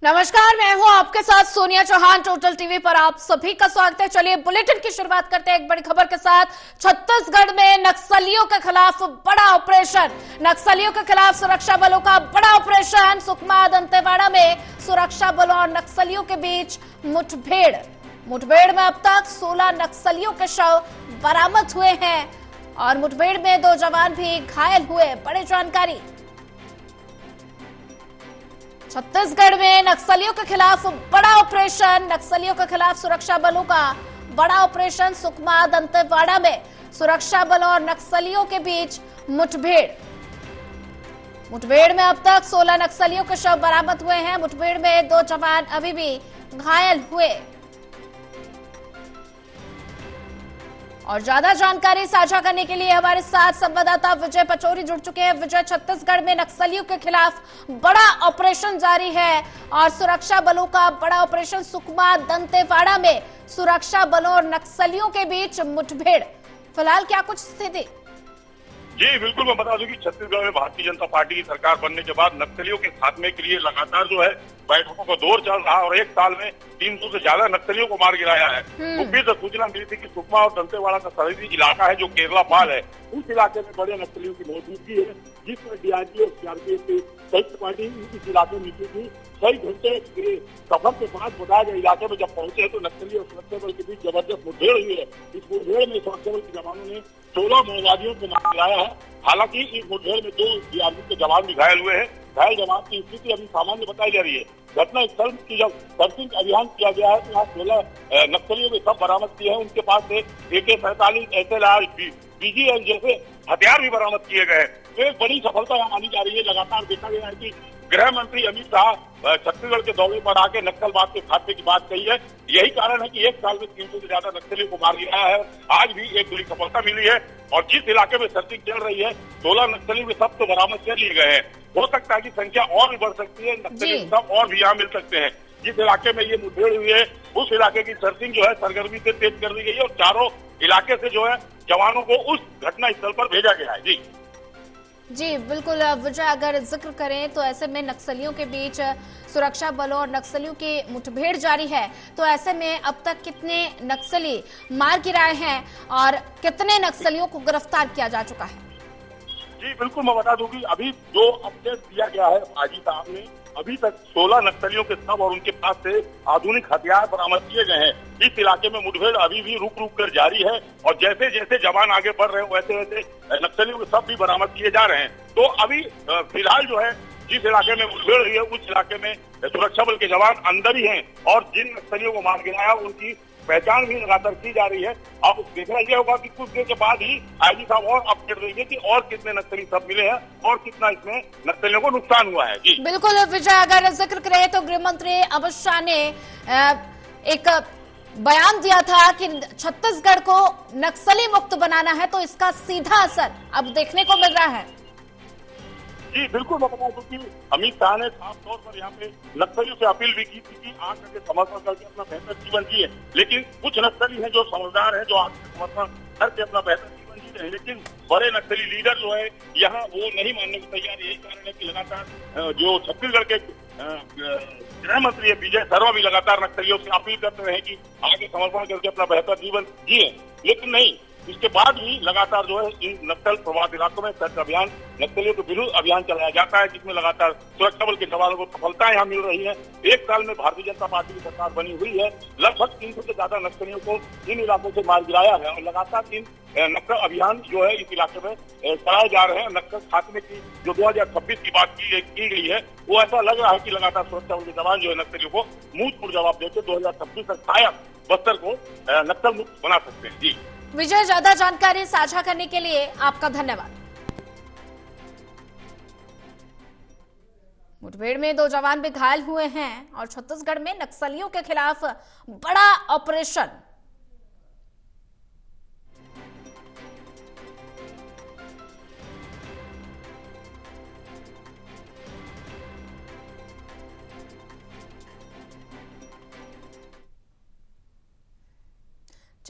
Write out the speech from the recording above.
नमस्कार, मैं हूं आपके साथ सोनिया चौहान। टोटल टीवी पर आप सभी का स्वागत है। चलिए बुलेटिन की शुरुआत करते हैं एक बड़ी खबर के साथ। छत्तीसगढ़ में नक्सलियों के खिलाफ बड़ा ऑपरेशन। नक्सलियों के खिलाफ सुरक्षा बलों का बड़ा ऑपरेशन। सुकमा दंतेवाड़ा में सुरक्षा बलों और नक्सलियों के बीच मुठभेड़ में अब तक 16 नक्सलियों के शव बरामद हुए हैं और मुठभेड़ में 2 जवान भी घायल हुए। बड़ी जानकारी। छत्तीसगढ़ में नक्सलियों के खिलाफ बड़ा ऑपरेशन। नक्सलियों के खिलाफ सुरक्षा बलों का बड़ा ऑपरेशन। सुकमा दंतेवाड़ा में सुरक्षा बलों और नक्सलियों के बीच मुठभेड़ में अब तक 16 नक्सलियों के शव बरामद हुए हैं। मुठभेड़ में 2 जवान अभी भी घायल हुए। और ज्यादा जानकारी साझा करने के लिए हमारे साथ संवाददाता विजय पचौरी जुड़ चुके हैं। विजय, छत्तीसगढ़ में नक्सलियों के खिलाफ बड़ा ऑपरेशन जारी है और सुरक्षा बलों का बड़ा ऑपरेशन। सुकमा दंतेवाड़ा में सुरक्षा बलों और नक्सलियों के बीच मुठभेड़। फिलहाल क्या कुछ स्थिति? जी बिल्कुल, मैं बता दूं कि छत्तीसगढ़ में भारतीय जनता पार्टी की सरकार बनने के बाद नक्सलियों के खात्मे के लिए लगातार जो है बैठकों का दौर चल रहा है और एक साल में 300 से ज्यादा नक्सलियों को मार गिराया है। मुखबिर से सूचना मिली थी कि सुकमा और दंतेवाड़ा का सरहदी इलाका है जो केरला पाल है, उस इलाके में बड़े नक्सलियों की मौजूदगी है, जिसमें डीआरजी और सीआरपीएफ की संयुक्त पार्टी इस इलाके में निकली थी। कई घंटे के सफर के बाद बताया गया इलाके में जब पहुंचे तो नक्सली और सुरक्षा बल के बीच जबरदस्त मुठभेड़ हुई है। इस मुठभेड़ में सुरक्षा बल के जवानों ने 16 माओवादियों को मार गिराया है। हालांकि इस मुठभेड़ में 2 डीआरजी के जवान भी घायल हुए हैं। घायल जवान की स्थिति अभी सामान्य बताई जा रही है। घटना स्थल की जब सर्चिंग अभियान किया गया है तो यहाँ 16 नक्सलियों के सब बरामद किए हैं। उनके पास से AK-47, SLR, BGL जैसे हथियार भी बरामद किए गए हैं। तो एक बड़ी सफलता यहाँ मानी जा रही है। लगातार देखा गया है कि गृह मंत्री अमित शाह छत्तीसगढ़ के दौरे पर आके नक्सलवाद के खात्मे की बात कही है। यही कारण है कि एक साल में 300 से ज्यादा नक्सलियों को मार गिराया है। आज भी एक बड़ी सफलता मिली है और जिस इलाके में सर्चिंग चल रही है 16 नक्सलियों के सब तो बरामद कर लिए गए हैं। हो सकता है कि संख्या और भी बढ़ सकती है, नक्सली सब और भी यहाँ मिल सकते हैं। जिस इलाके में ये मुठभेड़ हुई है उस इलाके की सर्चिंग जो है सरगर्मी से तेज कर दी गई है और चारों इलाके से जो है जवानों को उस घटना स्थल पर भेजा गया है। जी बिल्कुल विजय, अगर जिक्र करें तो ऐसे में नक्सलियों के बीच सुरक्षा बलों और नक्सलियों की मुठभेड़ जारी है, तो ऐसे में अब तक कितने नक्सली मार गिराए हैं और कितने नक्सलियों को गिरफ्तार किया जा चुका है? जी बिल्कुल, मैं बता दूं कि अभी जो अपडेट दिया गया है आजी साहब ने, अभी तक 16 नक्सलियों के शव और उनके पास से आधुनिक हथियार बरामद किए गए हैं। इस इलाके में मुठभेड़ अभी भी रुक कर जारी है और जैसे जैसे जवान आगे बढ़ रहे हैं वैसे वैसे नक्सलियों के शव भी बरामद किए जा रहे हैं। तो अभी फिलहाल जो है जिस इलाके में मुठभेड़ हुई है उस इलाके में सुरक्षा बल के जवान अंदर ही हैं और जिन नक्सलियों को मार गिराया उनकी पहचान भी लगातार की जा रही है। अब देखना यह होगा कि कुछ देर के बाद ही आईजी साहब और अपडेट देंगे कि और कितने नक्सली सब मिले हैं और कितना इसमें नक्सलियों को नुकसान हुआ है। जी बिल्कुल विजय, अगर जिक्र करें तो गृह मंत्री अमित शाह ने एक बयान दिया था कि छत्तीसगढ़ को नक्सली मुक्त बनाना है, तो इसका सीधा असर अब देखने को मिल रहा है। जी बिल्कुल, मैं बता दूं कि अमित शाह ने साफ तौर पर यहाँ पे नक्सलियों से अपील भी की थी कि आग करके समर्पण करके अपना बेहतर जीवन जिए। लेकिन कुछ नक्सली हैं जो समझदार हैं, जो आग के समर्पण करके अपना बेहतर जीवन जी रहे हैं, लेकिन बड़े नक्सली लीडर जो है यहाँ वो नहीं मानने को तैयार। यही कारण है कि लगातार जो छत्तीसगढ़ के गृह मंत्री है विजय शर्मा भी लगातार नक्सलियों से अपील करते रहे कि आगे समर्पण करके अपना बेहतर जीवन जिए, लेकिन नहीं। इसके बाद भी लगातार जो है इन नक्सल प्रभावित इलाकों में सर्च अभियान, नक्सलियों के विरुद्ध अभियान चलाया जाता है, जिसमें लगातार सुरक्षा बल के जवानों को सफलताएं यहाँ मिल रही है। एक साल में भारतीय जनता पार्टी की सरकार बनी हुई है, लगभग 300 से ज्यादा नक्सलियों को इन इलाकों से मार गिराया है और लगातार इन नक्सल अभियान जो है इस इलाके में चलाए जा रहे हैं। नक्सल खात्मे की जो 2026 की बात की गई है वो ऐसा लग रहा है कि लगातार सुरक्षा बल के जवान जो है नक्सलियों को मुंह तोड़ जवाब देकर 2026 तक शायद बस्तर को नक्सल मुक्त बना सकते हैं। जी विजय, ज्यादा जानकारी साझा करने के लिए आपका धन्यवाद। मुठभेड़ में 2 जवान भी घायल हुए हैं और छत्तीसगढ़ में नक्सलियों के खिलाफ बड़ा ऑपरेशन